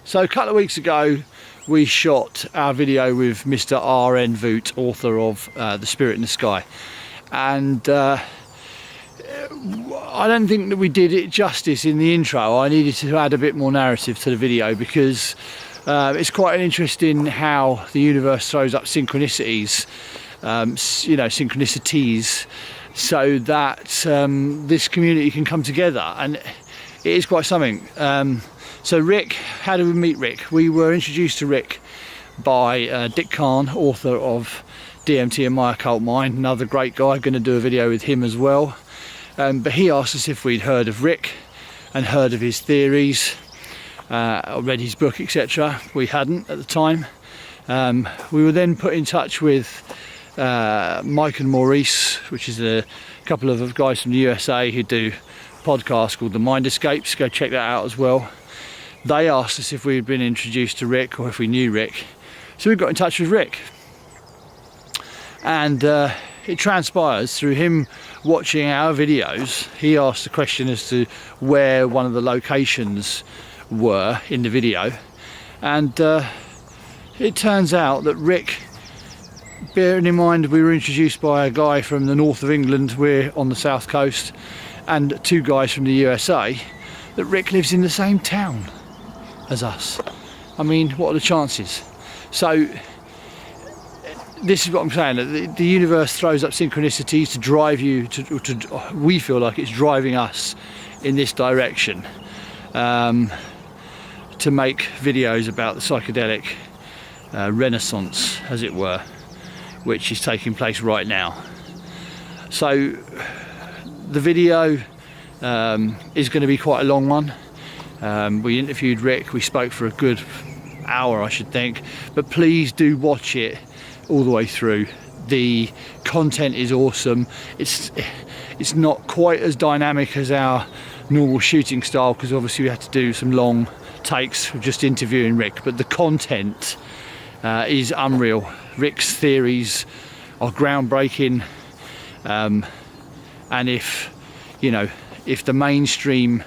So a couple of weeks ago we shot our video with Mr. R N Vooght, author of The Spirit in the Sky, and I don't think that we did it justice in the intro. I needed to add a bit more narrative to the video because it's quite interesting how the universe throws up synchronicities, synchronicities, so that this community can come together, and it is quite something. So Rick, how did we meet Rick? We were introduced to Rick by Dick Kahn, author of DMT and My Occult Mind, another great guy. Going to do a video with him as well. But he asked us if we'd heard of Rick and heard of his theories, or read his book, etc. We hadn't at the time. We were then put in touch with Mike and Maurice, which is a couple of guys from the USA who do a podcast called The Mind Escapes. Go check that out as well. They asked us if we had been introduced to Rick or if we knew Rick. So we got in touch with Rick. And it transpires through him watching our videos. He asked the question as to where one of the locations were in the video. And it turns out that Rick, bearing in mind we were introduced by a guy from the north of England, we're on the south coast, and two guys from the USA, that Rick lives in the same town as us. I mean, what are the chances? So this is what I'm saying, that the universe throws up synchronicities to drive you to we feel like it's driving us in this direction, to make videos about the psychedelic renaissance, as it were, which is taking place right now. So the video is going to be quite a long one. We interviewed Rick, we spoke for a good hour, I should think, but please do watch it all the way through. The content is awesome. It's not quite as dynamic as our normal shooting style, because obviously we had to do some long takes of just interviewing Rick, but the content is unreal. Rick's theories are groundbreaking, and if the mainstream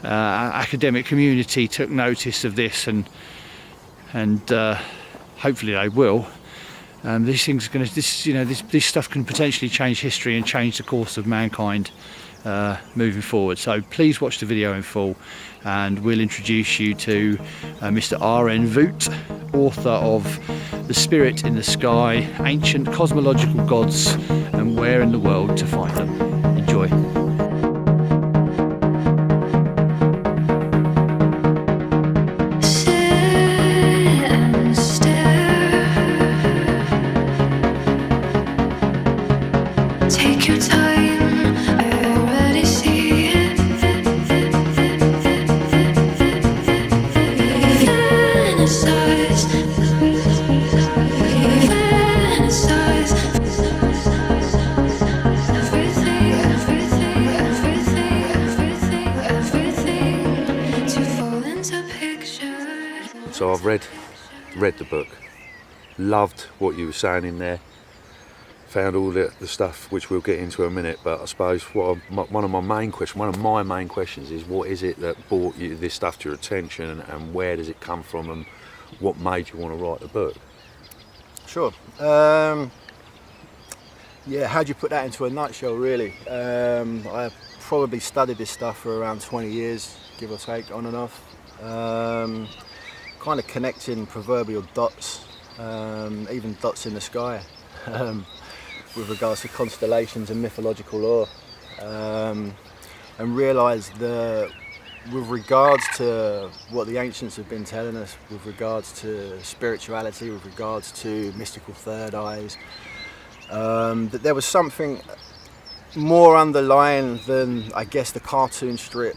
academic community took notice of this, and hopefully they will, this stuff can potentially change history and change the course of mankind moving forward. So please watch the video in full, and we'll introduce you to Mr. R N Vooght, author of The Spirit in the Sky, Ancient Cosmological Gods and Where in the World to Find Them. Enjoy. So I've read the book, loved what you were saying in there, found all the stuff which we'll get into in a minute, but I suppose one of my main questions is, what is it that brought you this stuff to your attention, and where does it come from, and what made you want to write the book? Sure. Yeah, how'd you put that into a nutshell, really? I probably studied this stuff for around 20 years, give or take, on and off. Kind of connecting proverbial dots, even dots in the sky, with regards to constellations and mythological lore, and realised that with regards to what the ancients have been telling us, with regards to spirituality, with regards to mystical third eyes, that there was something more underlying than, I guess, the cartoon strip,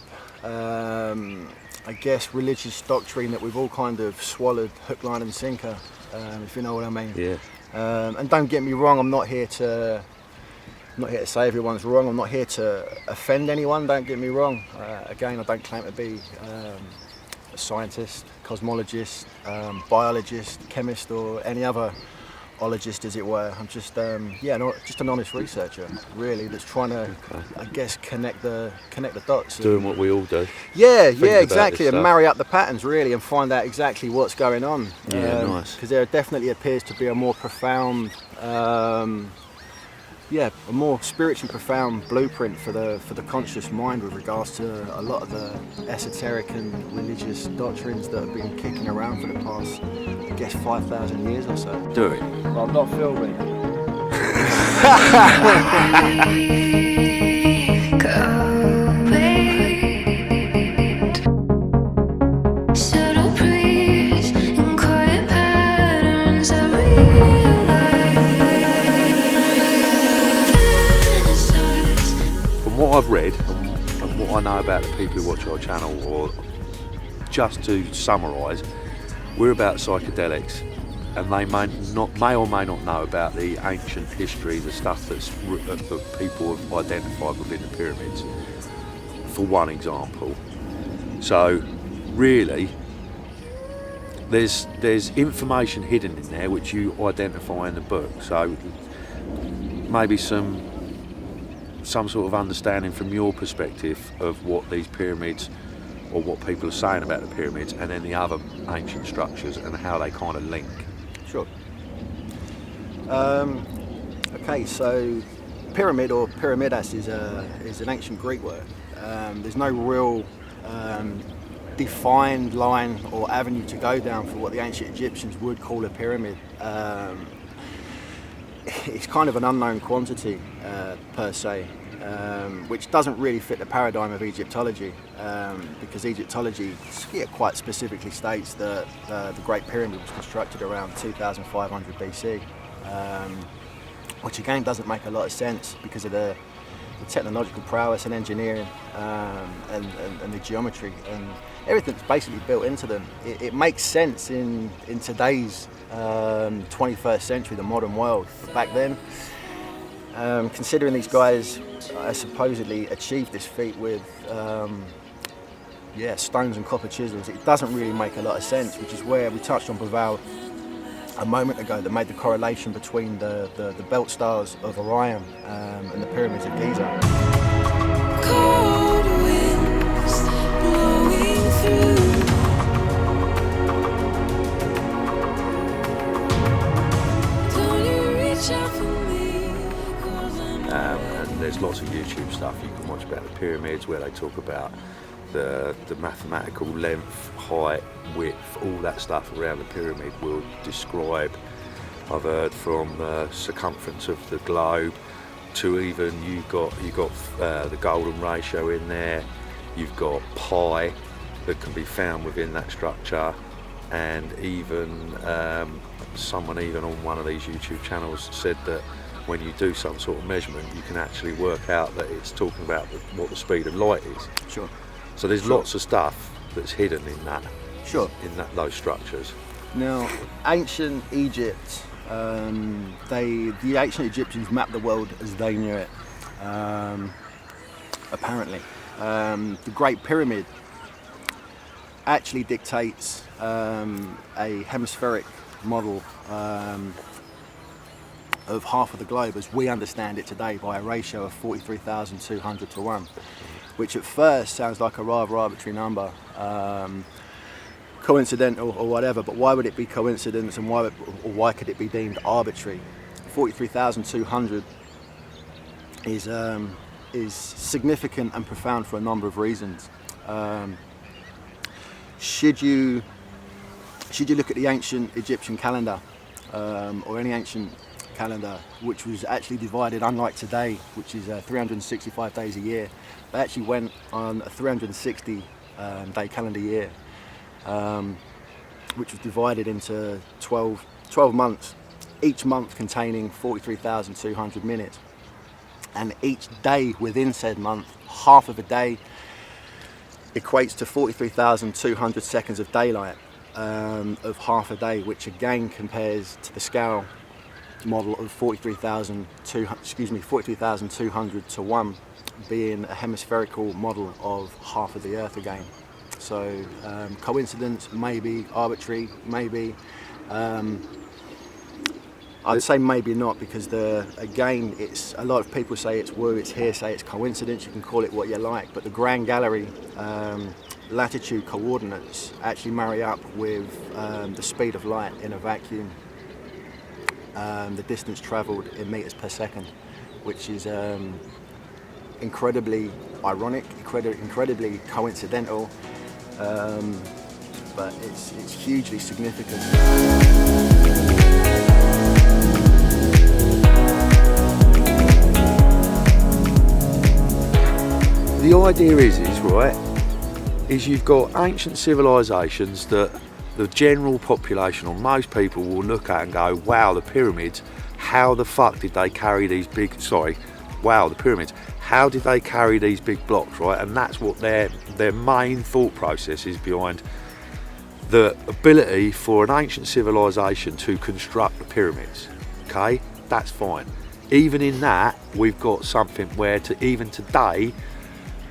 I guess, religious doctrine that we've all kind of swallowed hook, line and sinker, if you know what I mean. Yeah. And don't get me wrong, I'm not here to say everyone's wrong. I'm not here to offend anyone, don't get me wrong. Again, I don't claim to be a scientist, cosmologist, biologist, chemist or any other ologist, as it were. I'm just just an honest researcher, really, that's trying to, I guess, connect the dots. Doing what we all do. Yeah, about exactly, this and stuff. marry up the patterns really, and find out exactly what's going on. Yeah, nice. Because there definitely appears to be a more profound, a more spiritually profound blueprint for the conscious mind with regards to a lot of the esoteric and religious doctrines that have been kicking around for the past, I guess, 5,000 years or so. Do it. Well, I'm not filming. What I've read and what I know about the people who watch our channel, or just to summarise, we're about psychedelics, and they may or may not know about the ancient history, the stuff that people have identified within the pyramids, for one example. So really, there's information hidden in there which you identify in the book. So maybe some sort of understanding from your perspective of what these pyramids, or what people are saying about the pyramids, and then the other ancient structures and how they kind of link. Sure. Okay, so pyramid, or pyramidas, is an ancient Greek word. There's no real defined line or avenue to go down for what the ancient Egyptians would call a pyramid. It's kind of an unknown quantity per se, which doesn't really fit the paradigm of Egyptology, because Egyptology quite specifically states that the Great Pyramid was constructed around 2500 BC, which again doesn't make a lot of sense because of the technological prowess and engineering, and the geometry and everything's basically built into them. It makes sense in today's 21st century, the modern world. But back then, considering these guys supposedly achieved this feat with stones and copper chisels, it doesn't really make a lot of sense, which is where we touched on Baval a moment ago, that made the correlation between the belt stars of Orion and the pyramids of Giza. Cold winds blowing through. Don't you reach out for me, 'cause I'm And there's lots of YouTube stuff you can watch about the pyramids, where they talk about the mathematical length, height, width, all that stuff around the pyramid will describe, I've heard, from the circumference of the globe to even you've got the golden ratio in there, you've got pi that can be found within that structure, and even someone even on one of these YouTube channels said that when you do some sort of measurement, you can actually work out that it's talking about what the speed of light is. Sure. So there's lots of stuff that's hidden in that. Sure. Those structures. Now, ancient Egypt, the ancient Egyptians mapped the world as they knew it, apparently. The Great Pyramid actually dictates a hemispheric model of half of the globe as we understand it today, by a ratio of 43,200 to 1, which at first sounds like a rather arbitrary number, coincidental or whatever, but why would it be coincidence, and why could it be deemed arbitrary? 43,200 is significant and profound for a number of reasons. Should you look at the ancient Egyptian calendar, or any ancient calendar, which was actually divided, unlike today, which is 365 days a year, they actually went on a 360 day calendar year, which was divided into 12 months, each month containing 43,200 minutes, and each day within said month, half of a day equates to 43,200 seconds of daylight, of half a day, which again compares to the scale model of 43,200 to 1, being a hemispherical model of half of the Earth again. So coincidence, maybe, arbitrary, maybe. I'd say maybe not, because again, it's a lot of people say it's woo, it's hearsay, it's coincidence. You can call it what you like, but the Grand Gallery latitude coordinates actually marry up with the speed of light in a vacuum, the distance travelled in meters per second, which is incredibly ironic, incredibly coincidental, but it's hugely significant. The idea is you've got ancient civilizations that the general population, or most people, will look at and go, wow, the pyramids, how the fuck did they carry these big, wow, the pyramids, how did they carry these big blocks, right? And that's what their main thought process is behind the ability for an ancient civilization to construct the pyramids, okay? That's fine. Even in that, we've got something where even today,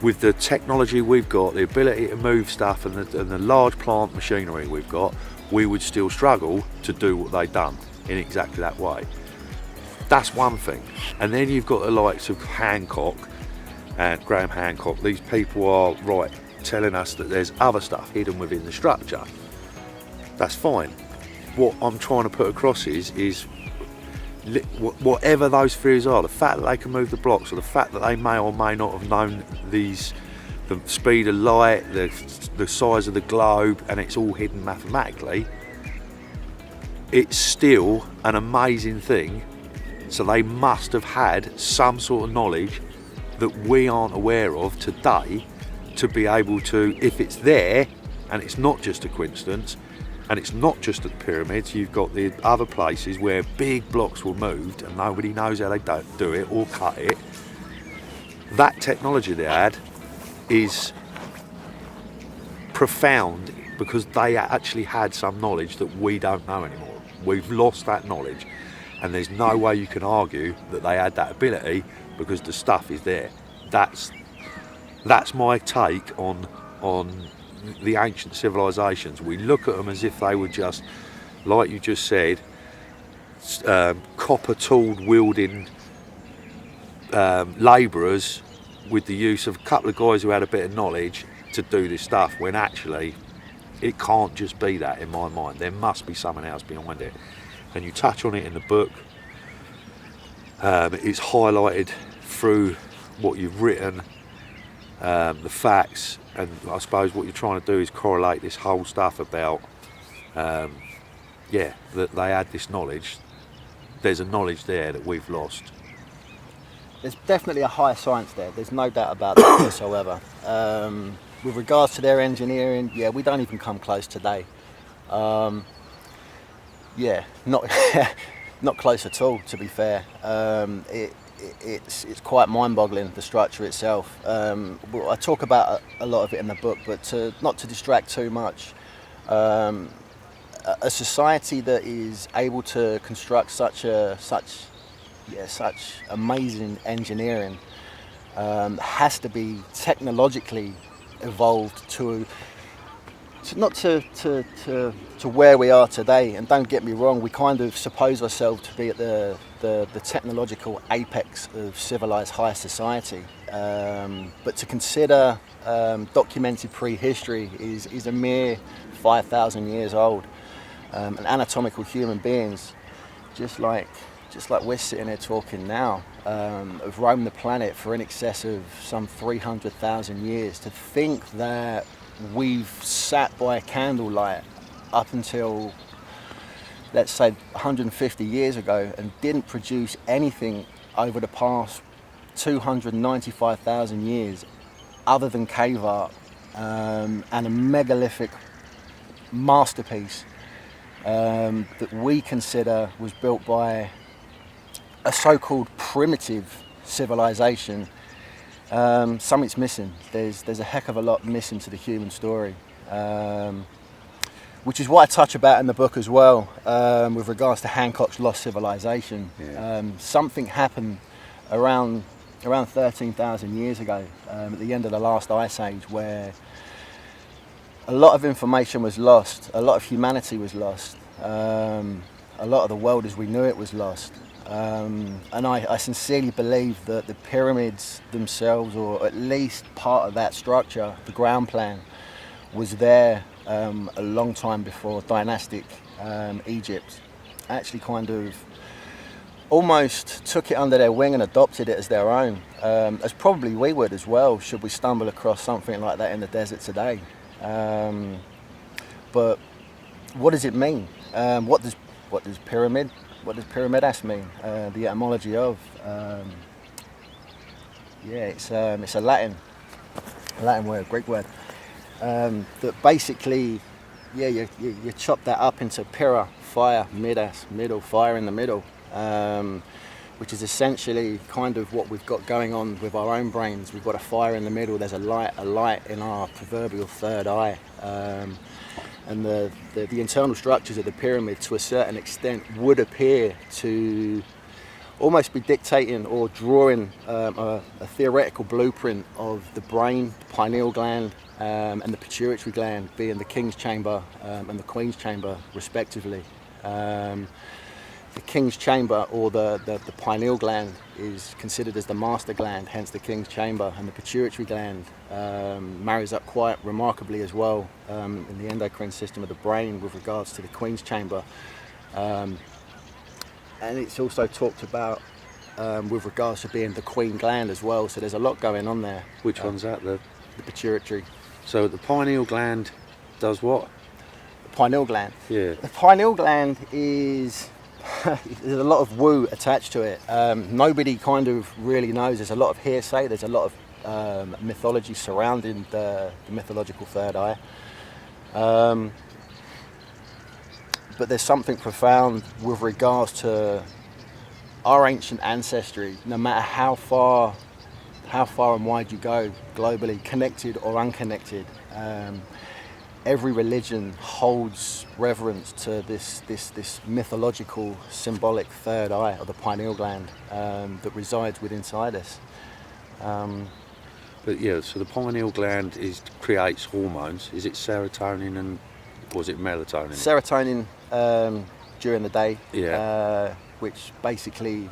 with the technology we've got, the ability to move stuff and the large plant machinery we've got, we would still struggle to do what they've done in exactly that way. That's one thing. And then you've got the likes of Hancock and Graham Hancock. These people are telling us that there's other stuff hidden within the structure. That's fine. What I'm trying to put across is whatever those theories are, the fact that they can move the blocks, or the fact that they may or may not have known the speed of light, the size of the globe, and it's all hidden mathematically, it's still an amazing thing. So they must have had some sort of knowledge that we aren't aware of today, to be able to, if it's there and it's not just a coincidence, and it's not just at the pyramids, you've got the other places where big blocks were moved and nobody knows how they don't do it or cut it. That technology they had is profound, because they actually had some knowledge that we don't know anymore. We've lost that knowledge, and there's no way you can argue that they had that ability, because the stuff is there. That's my take on the ancient civilizations. We look at them as if they were just, like you just said, copper tooled wielding labourers with the use of a couple of guys who had a bit of knowledge to do this stuff, when actually it can't just be that in my mind. There must be something else behind it, and you touch on it in the book. It's highlighted through what you've written, the facts, and I suppose what you're trying to do is correlate this whole stuff about that they had this knowledge. There's a knowledge there that we've lost. There's definitely a higher science there, there's no doubt about that whatsoever. With regards to their engineering, we don't even come close today. Not not close at all, to be fair. It's quite mind-boggling, the structure itself. I talk about a lot of it in the book, but not to distract too much. A society that is able to construct such amazing engineering has to be technologically evolved to where we are today. And don't get me wrong, we kind of suppose ourselves to be at the technological apex of civilized high society, but to consider documented prehistory is a mere 5,000 years old, and anatomical human beings, just like we're sitting here talking now, have roamed the planet for in excess of some 300,000 years. To think that we've sat by candlelight up until, let's say, 150 years ago and didn't produce anything over the past 295,000 years other than cave art and a megalithic masterpiece that we consider was built by a so-called primitive civilization. Something's missing. There's a heck of a lot missing to the human story, which is what I touch about in the book as well, with regards to Hancock's lost civilization. Something happened around 13,000 years ago, at the end of the last ice age, where a lot of information was lost, a lot of humanity was lost. a lot of the world as we knew it was lost. And I sincerely believe that the pyramids themselves, or at least part of that structure, the ground plan, was there a long time before dynastic Egypt actually kind of almost took it under their wing and adopted it as their own, as probably we would as well, should we stumble across something like that in the desert today. But what does it mean? What does pyramidas mean? The etymology of it's a Latin word, Greek word, that basically you chop that up into pyra, fire, midas, middle, fire in the middle, which is essentially kind of what we've got going on with our own brains. We've got a fire in the middle, there's a light in our proverbial third eye. And the internal structures of the pyramid, to a certain extent, would appear to almost be dictating or drawing a theoretical blueprint of the brain, the pineal gland, and the pituitary gland, being the king's chamber and the queen's chamber, respectively. The king's chamber, or the pineal gland, is considered as the master gland, hence the king's chamber, and the pituitary gland marries up quite remarkably as well in the endocrine system of the brain with regards to the queen's chamber. And it's also talked about with regards to being the queen gland as well, so there's a lot going on there. Which one's that? The pituitary. So the pineal gland does what? The pineal gland? Yeah. The pineal gland is... there's a lot of woo attached to it. Nobody kind of really knows. There's a lot of hearsay. There's a lot of mythology surrounding the mythological third eye. But there's something profound with regards to our ancient ancestry. No matter how far and wide you go globally, connected or unconnected, every religion holds reverence to this mythological, symbolic third eye, or the pineal gland, that resides within inside us. But yeah, so the pineal gland creates hormones. Is it serotonin and, or is it melatonin? Serotonin during the day, Yeah. which basically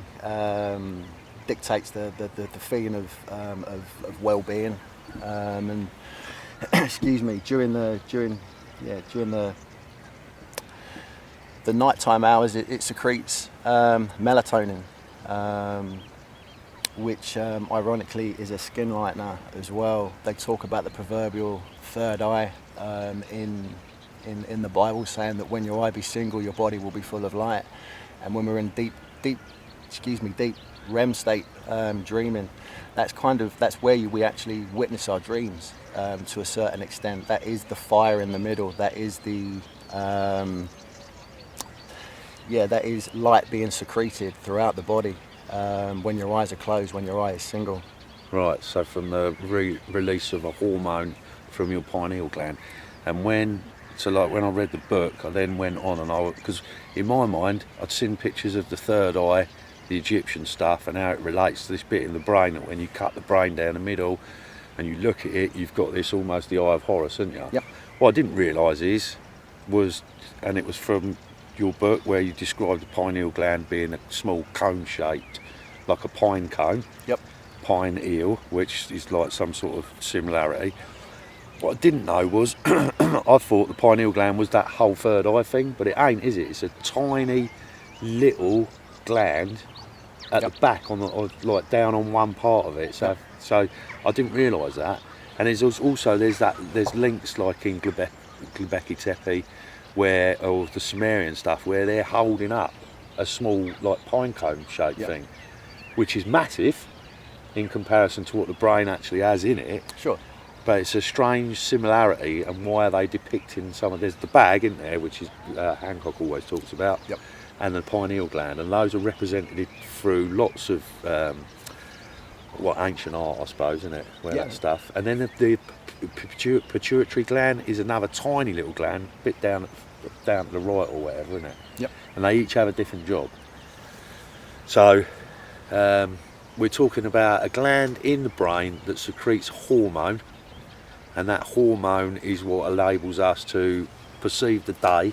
dictates the feeling of well-being, and excuse me, during the nighttime hours, it secretes melatonin, which ironically is a skin lightener as well. They talk about the proverbial third eye in the Bible, saying that when your eye be single, your body will be full of light. And when we're in deep REM state, dreaming, that's where we actually witness our dreams to a certain extent. That is the fire in the middle. That is that is light being secreted throughout the body when your eyes are closed, when your eye is single. Right, so from the release of a hormone from your pineal gland. And when I read the book, I then went on because in my mind, I'd seen pictures of the third eye, the Egyptian stuff, and how it relates to this bit in the brain, that when you cut the brain down the middle and you look at it, you've got this almost the eye of Horus, haven't you? Yep. What I didn't realise was, and it was from your book where you described the pineal gland being a small cone-shaped, like a pine cone. Yep. Pine eel, which is like some sort of similarity. What I didn't know was, I thought the pineal gland was that whole third eye thing, but it ain't, is it? It's a tiny little gland at the back, or like down on one part of it. So I didn't realise that. And there's links like in Göbekli Tepe, or the Sumerian stuff, where they're holding up a small like pine cone shaped thing, which is massive in comparison to what the brain actually has in it. Sure. But it's a strange similarity, and why are they depicting there's the bag in there, which is Hancock always talks about, and the pineal gland, and those are represented through lots of ancient art, I suppose, isn't it? That stuff. And then the pituitary gland is another tiny little gland, a bit down to the right or whatever, isn't it? Yep. And they each have a different job. So we're talking about a gland in the brain that secretes hormone, and that hormone is what enables us to perceive the day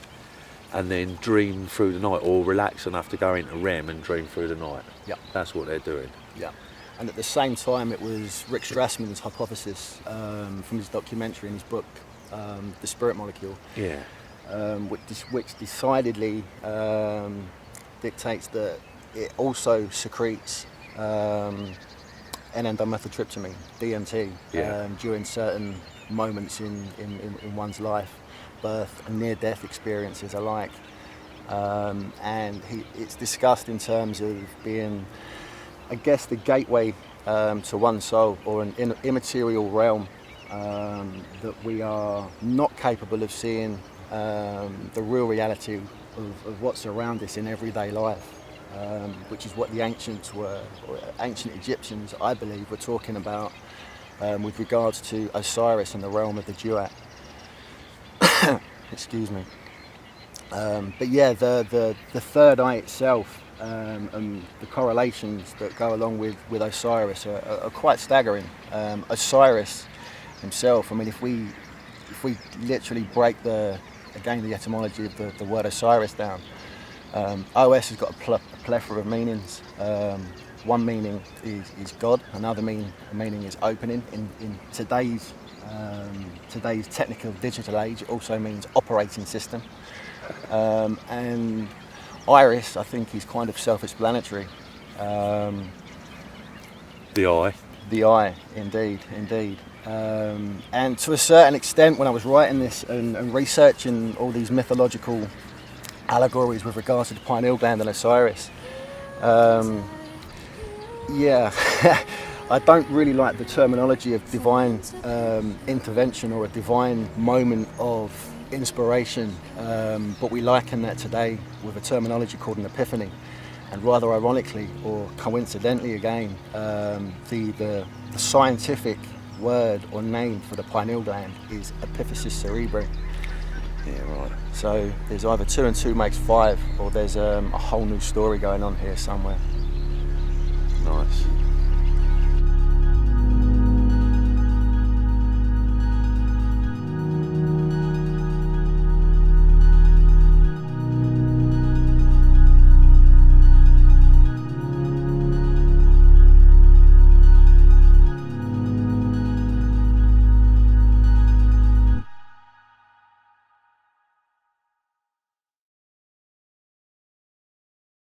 and then dream through the night, or relax enough to go into REM and dream through the night. Yeah. That's what they're doing. Yeah. And at the same time, it was Rick Strassman's hypothesis from his documentary and his book, The Spirit Molecule, Yeah. which decidedly dictates that it also secretes N,N-dimethyltryptamine, DMT, Yeah. during certain moments in one's life, birth and near-death experiences alike. And it's discussed in terms of being, I guess, the gateway to one soul, or an immaterial realm that we are not capable of seeing the real reality of what's around us in everyday life, which is what the ancients were, or ancient Egyptians, I believe, were talking about with regards to Osiris and the realm of the Duat. Excuse me. But yeah, the third eye itself and the correlations that go along with Osiris are quite staggering. Osiris himself, I mean, if we literally break the etymology of the word Osiris down, OS has got a plethora of meanings. One meaning is God, another meaning is opening. In today's technical digital age, it also means operating system. And Iris, I think, is kind of self-explanatory. The eye. The eye, indeed. And to a certain extent, when I was writing this and researching all these mythological allegories with regards to the pineal gland and Osiris, yeah, I don't really like the terminology of divine intervention or a divine moment of inspiration, but we liken that today with a terminology called an epiphany. And rather ironically, or coincidentally again, the scientific word or name for the pineal gland is epiphysis cerebri. Yeah, right. So there's either 2 and 2 makes 5, or there's a whole new story going on here somewhere. Nice.